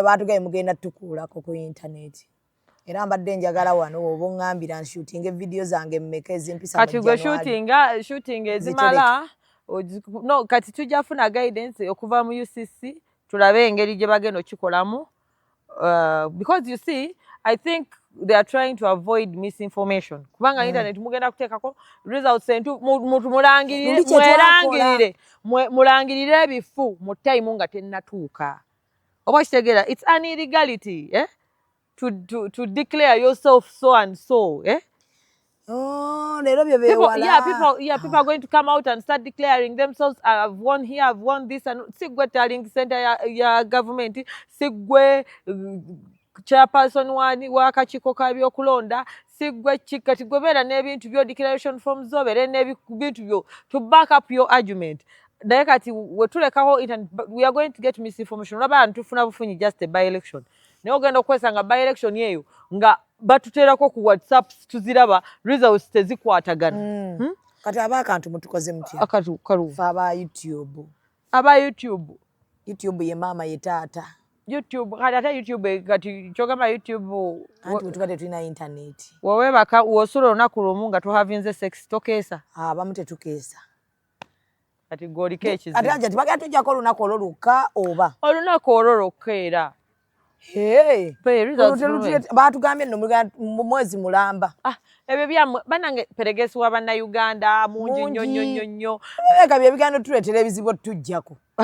Baatugaye mugenda tukuulako ku internet. Era mbadde njagala wano oba ngambira shooting video zange mmeka ezimpisa mu January. Kati gwe shooting ezimala no kati tujja funa guidance okuva mu UCC tulabe engeri gye bagenda okikolamu because you see I think they are trying to avoid misinformation. Kubanga internet mugenda kuteekako results entu mulangirire ebifu mu time nga tennatuuka. Oba kitegeera it's an illegality to declare yourself so and so Oh, people are going to come out and start declaring themselves. I've won here, I've won this, and sigwe telling center ya government, sigwe chairperson wakachiko kabyo kulonda, sigwe chikati gwebera n'ebintu byo declaration forms zobere n'ebintu byo to back up your argument. Kati wetulekaho we are going to get misinformation. Laba ntufuna bufunyi just a by-election. Naye ogenda okwesanga by-election yeyo nga batuteerako ku WhatsApp tuziraba results tezikwatagana. Kati abakantu mutukoze mutya? Fa aba YouTube. YouTube ye mama ye taata. YouTube kati YouTube kati kyogamba YouTube anti tukade tulina internet. Wowe baka wosula olunaku lumu nga tuhavinze sex tokeesa. Abamu tetukeesa. Kati goli kechizi. Ati bagenda tujjako olunaku oluluka oba. Olunaku oluluka era. Hey, baatugambye nno mu mwezi mulamba. Ebyo bya banange peregesi wa Bannayuganda mungi nnyo. Ega bye biganiro tuleetera ebizibu tujjako.